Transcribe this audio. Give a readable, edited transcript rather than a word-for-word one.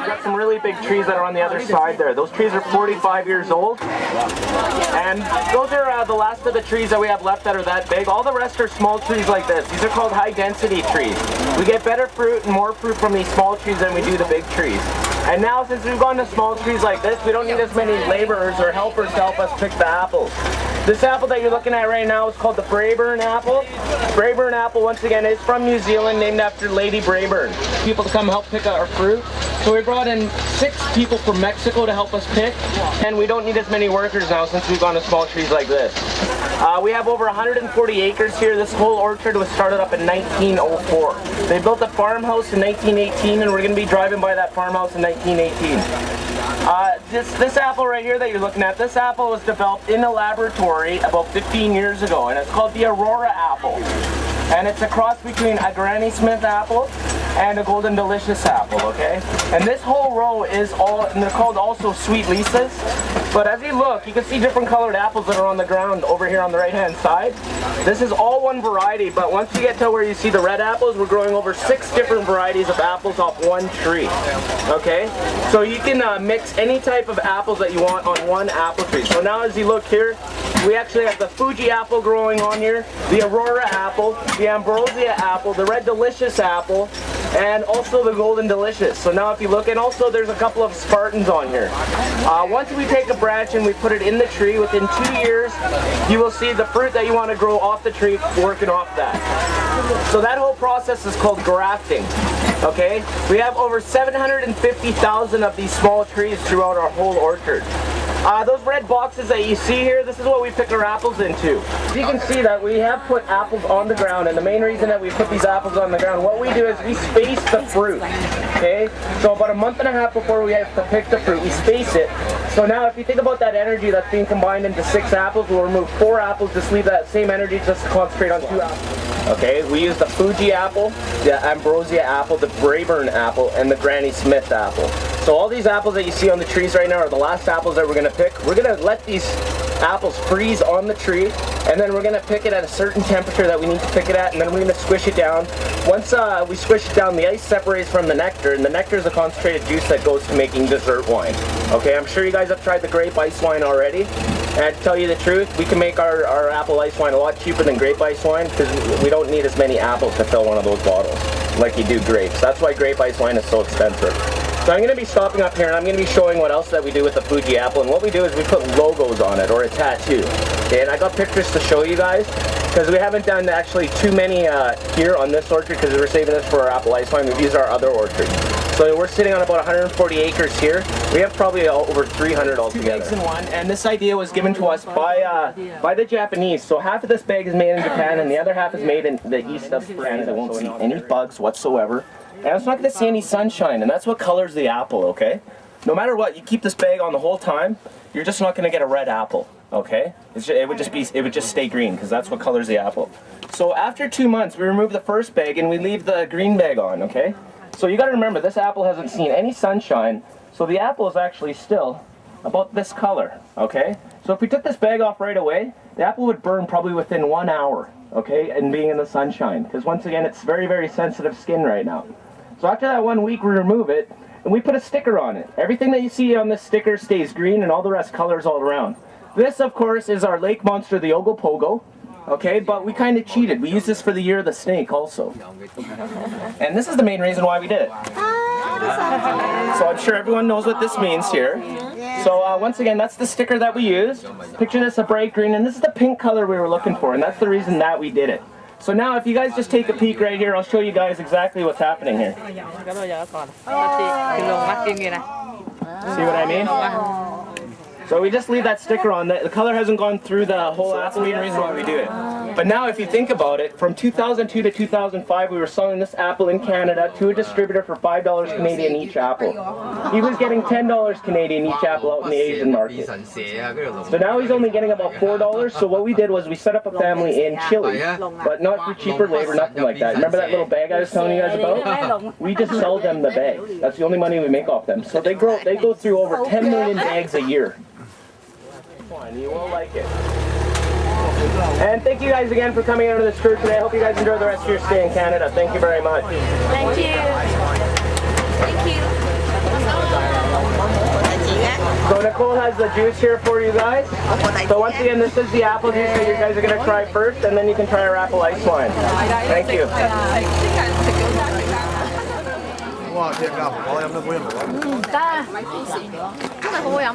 Got some really big trees that are on the other side there. Those trees are 45 years old. And those are the last of the trees that we have left that are that big. All the rest are small trees like this. These are called high density trees. We get better fruit and more fruit from these small trees than we do the big trees. And now since we've gone to small trees like this, we don't need as many laborers or helpers to help us pick the apples. This apple that you're looking at right now is called the Braeburn apple. Braeburn apple, once again, is from New Zealand, named after Lady Braeburn. People to come help pick our fruit. So we brought in 6 people from Mexico to help us pick, and we don't need as many workers now since we've gone to small trees like this. We have over 140 acres here. This whole orchard was started up in 1904. They built a farmhouse in 1918, and we're going to be driving by that farmhouse in 1918. This apple right here that you're looking at, this apple was developed in a laboratory about 15 years ago, and it's called the Aurora apple. And it's a cross between a Granny Smith apple and a Golden Delicious apple, okay? And this whole row is all, and they're called also Sweet Lisas. But as you look, you can see different colored apples that are on the ground over here on the right-hand side. This is all one variety, but once you get to where you see the red apples, we're growing over 6 different varieties of apples off one tree, okay? So you can mix any type of apples that you want on one apple tree. So now as you look here, we actually have the Fuji apple growing on here, the Aurora apple, the Ambrosia apple, the Red Delicious apple, and also the Golden Delicious. So now if you look, and also there's a couple of Spartans on here. Once we take a branch and we put it in the tree, within 2 years, you will see the fruit that you want to grow off the tree working off that. So that whole process is called grafting. Okay? We have over 750,000 of these small trees throughout our whole orchard. Those red boxes that you see here, this is what we pick our apples into. As you can see that we have put apples on the ground, and the main reason that we put these apples on the ground, what we do is we space the fruit, okay? So about a month and a half before we have to pick the fruit, we space it. So now if you think about that energy that's being combined into 6 apples, we'll remove 4 apples, just leave that same energy just to concentrate on 2 apples. Okay, we use the Fuji apple, the Ambrosia apple, the Braeburn apple, and the Granny Smith apple. So all these apples that you see on the trees right now are the last apples that we're going to pick. We're going to let these apples freeze on the tree, and then we're going to pick it at a certain temperature that we need to pick it at, and then we're going to squish it down. Once we squish it down, the ice separates from the nectar, and the nectar is a concentrated juice that goes to making dessert wine. Okay, I'm sure you guys have tried the grape ice wine already, and to tell you the truth, we can make our apple ice wine a lot cheaper than grape ice wine because we don't need as many apples to fill one of those bottles like you do grapes. That's why grape ice wine is so expensive. So I'm going to be stopping up here and I'm going to be showing what else that we do with the Fuji apple, and what we do is we put logos on it, or a tattoo. Okay, and I got pictures to show you guys because we haven't done actually too many here on this orchard because we were saving this for our apple ice wine. We've used our other orchard. So we're sitting on about 140 acres here. We have probably over 300 altogether. 2 bags in one, and this idea was given to us by the Japanese. So half of this bag is made in Japan and the other half is made in the east of Japan. I won't see any bugs whatsoever. And it's not going to see any sunshine, and that's what colors the apple, okay? No matter what, you keep this bag on the whole time, you're just not going to get a red apple, okay? It would just stay green, because that's what colors the apple. So after 2 months, we remove the first bag and we leave the green bag on, okay? So you got to remember, this apple hasn't seen any sunshine, so the apple is actually still about this color, okay? So if we took this bag off right away, the apple would burn probably within 1 hour, okay, and being in the sunshine, because once again, it's very, very sensitive skin right now. So after that 1 week, we remove it, and we put a sticker on it. Everything that you see on this sticker stays green, and all the rest colors all around. This, of course, is our lake monster, the Ogopogo. Okay, but we kind of cheated. We used this for the year of the snake also. And this is the main reason why we did it. So I'm sure everyone knows what this means here. So once again, that's the sticker that we used. Picture this, a bright green, and this is the pink color we were looking for, and that's the reason that we did it. So now if you guys just take a peek right here, I'll show you guys exactly what's happening here. See what I mean? So we just leave that sticker on. The color hasn't gone through the whole apple. That's the main reason why we do it. But now if you think about it, from 2002 to 2005, we were selling this apple in Canada to a distributor for $5 Canadian each apple. He was getting $10 Canadian each apple out in the Asian market. So now he's only getting about $4. So what we did was we set up a family in Chile, but not for cheaper labor, nothing like that. Remember that little bag I was telling you guys about? We just sell them the bags. That's the only money we make off them. So they go through over 10 million bags a year. You will like it. And thank you guys again for coming out of this tour today. I hope you guys enjoy the rest of your stay in Canada. Thank you very much. Thank you. Thank you. So Nicole has the juice here for you guys. So once again, this is the apple juice that you guys are going to try first, and then you can try our apple ice wine. Thank you. Wow, 聽㗎，我飲得好飲唔得，真係好好飲。